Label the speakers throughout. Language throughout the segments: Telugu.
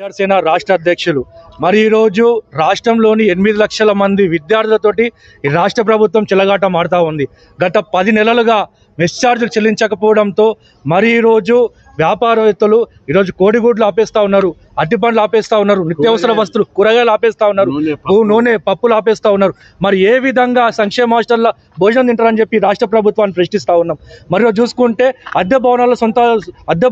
Speaker 1: విద్యార్థి రాష్ట్ర అధ్యక్షులు మరి ఈ రోజు రాష్ట్రంలోని 8 లక్షల మంది విద్యార్థులతోటి ఈ రాష్ట్ర ప్రభుత్వం చెలగాట మారుతా ఉంది. గత 10 నెలలుగా మెస్ ఛార్జీలు చెల్లించకపోవడంతో మరి ఈ రోజు వ్యాపారవేత్తలు ఈరోజు కోడిగుడ్లు ఆపేస్తూ ఉన్నారు, అరటిపండ్లు ఆపేస్తూ ఉన్నారు, నిత్యావసర వస్తువులు కూరగాయలు ఆపేస్తూ ఉన్నారు, నూనె పప్పులు ఆపేస్తూ ఉన్నారు. మరి ఏ విధంగా సంక్షేమ హాస్టల్లో భోజనం తింటారని చెప్పి రాష్ట్ర ప్రభుత్వాన్ని ప్రశ్నిస్తూ ఉన్నాం. మరి చూసుకుంటే అద్దె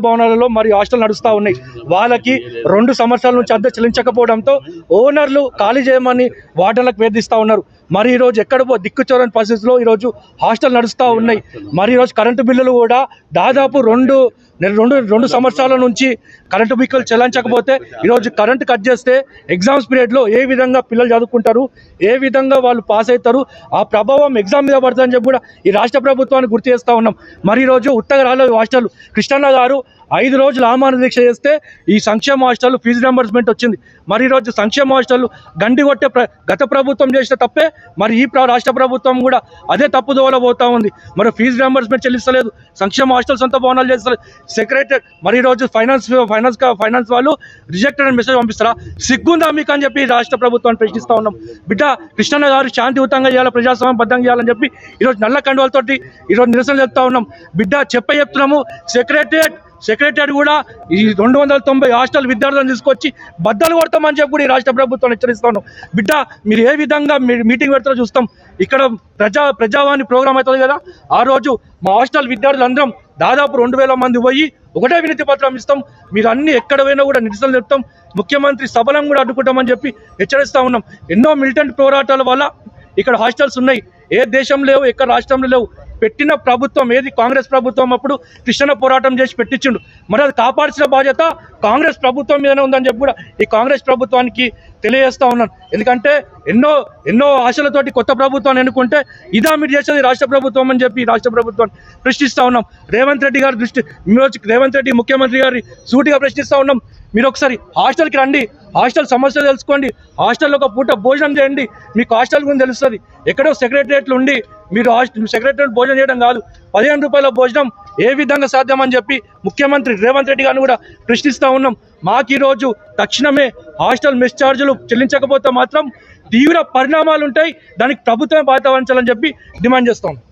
Speaker 1: భవనాలలో మరి హాస్టల్ నడుస్తూ ఉన్నాయి. వాళ్ళకి 2 సంవత్సరాల నుంచి అద్దె చెల్లించకపోవడంతో ఓనర్లు ఖాళీ చేయమని వార్డర్లకు వేధిస్తూ ఉన్నారు. మరి ఈరోజు ఎక్కడ దిక్కుచోరని పరిస్థితుల్లో ఈరోజు హాస్టల్ నడుస్తూ ఉన్నాయి. మరి ఈరోజు కరెంటు బిల్లులు కూడా దాదాపు రెండు సంవత్సరాల నుంచి కరెంటు బిల్లులు చెల్లించకపోతే ఈరోజు కరెంటు కట్ చేస్తే ఎగ్జామ్స్ పీరియడ్లో ఏ విధంగా పిల్లలు చదువుకుంటారు, ఏ విధంగా వాళ్ళు పాస్ అవుతారు, ఆ ప్రభావం ఎగ్జామ్ మీద పడుతుందని చెప్పి కూడా ఈ రాష్ట్ర ప్రభుత్వాన్ని గుర్తు చేస్తూ ఉన్నాం. మరి ఈరోజు ఉత్తరాల హాస్టల్ కృష్ణన్న గారు 5 రోజులు ఆమరణ దీక్ష చేస్తే ఈ సంక్షేమ హాస్టల్ ఫీజు రింబర్స్మెంట్ వచ్చింది. మరి ఈరోజు సంక్షేమ హాస్టల్ గండి కొట్టే గత ప్రభుత్వం చేసిన తప్పే మరి ఈ రాష్ట్ర ప్రభుత్వం కూడా అదే తప్పుదోవలో పోతా ఉంది. మరి ఫీజు రింబర్స్మెంట్ చెల్లిస్తలేదు, సంక్షేమ హాస్టల్ సొంత భవనాలు చేస్తలేదు. సెక్రటరీ మరి ఈరోజు ఫైనాన్స్ వాళ్ళు రిజెక్టెడ్ అని మెసేజ్ పంపిస్తారా? సిగ్గుందా మీకు అని చెప్పి రాష్ట్ర ప్రభుత్వాన్ని ప్రశ్నిస్తూ ఉన్నాం. బిడ్డ కృష్ణన్న గారు శాంతియుతంగా చేయాలి, ప్రజాస్వామ్యబద్ధంగా చేయాలని చెప్పి ఈరోజు నల్ల కండువాలతోటి ఈరోజు నిరసన చెప్తా ఉన్నాం. బిడ్డ చెప్తున్నాము, సెక్రటరీ కూడా ఈ 290 హాస్టల్ విద్యార్థులను తీసుకొచ్చి బద్దలు కొడతామని చెప్పి కూడా ఈ రాష్ట్ర ప్రభుత్వం హెచ్చరిస్తా ఉన్నాం. బిడ్డ మీరు ఏ విధంగా మీటింగ్ పెడతారో చూస్తాం. ఇక్కడ ప్రజావాణి ప్రోగ్రామ్ అవుతుంది కదా, ఆ రోజు మా హాస్టల్ విద్యార్థులు అందరం దాదాపు 2000 మంది పోయి ఒకటే వినతి పత్రం ఇస్తాం. మీరు అన్ని ఎక్కడ పోయినా కూడా నిరసనలు చెప్తాం, ముఖ్యమంత్రి సభలను కూడా అడ్డుకుంటామని చెప్పి హెచ్చరిస్తూ ఉన్నాం. ఎన్నో మిలిటెంట్ పోరాటాల వల్ల ఇక్కడ హాస్టల్స్ ఉన్నాయి, ఏ దేశం లేవు, ఎక్కడ రాష్ట్రంలో లేవు. పెట్టిన ప్రభుత్వం ఏది? కాంగ్రెస్ ప్రభుత్వం అప్పుడు కృష్ణ పోరాటం చేసి పెట్టించిండు. మరి అది కాపాడాల్సిన బాధ్యత కాంగ్రెస్ ప్రభుత్వం మీదనే ఉందని చెప్పి కూడా ఈ కాంగ్రెస్ ప్రభుత్వానికి తెలియజేస్తూ ఉన్నాను. ఎందుకంటే ఎన్నో ఆశలతోటి కొత్త ప్రభుత్వాన్ని ఎన్నుకుంటే ఇదా మీరు చేసేది రాష్ట్ర ప్రభుత్వం అని చెప్పి రాష్ట్ర ప్రభుత్వాన్ని ప్రశ్నిస్తూ ఉన్నాం. రేవంత్ రెడ్డి ముఖ్యమంత్రి గారి సూటిగా ప్రశ్నిస్తూ ఉన్నాం. మీరు ఒకసారి హాస్టల్కి రండి, హాస్టల్ సమస్యలు తెలుసుకోండి, హాస్టల్లో ఒక పూట భోజనం చేయండి, మీకు హాస్టల్ గురించి తెలుస్తుంది. ఎక్కడో సెక్రటరియట్లు ఉండి మీరు సెక్రటరీ భోజనం చేయడం కాదు, 15 రూపాయల భోజనం ఏ విధంగా సాధ్యమని చెప్పి ముఖ్యమంత్రి రేవంత్ రెడ్డి గారిని కూడా ప్రశ్నిస్తూ ఉన్నాం. మాకు ఈరోజు తక్షణమే హాస్టల్ మెస్ ఛార్జీలు చెల్లించకపోతే మాత్రం తీవ్ర పరిణామాలు ఉంటాయి, దానికి ప్రభుత్వమే బాధ్యత వహించాలని చెప్పి డిమాండ్ చేస్తాం.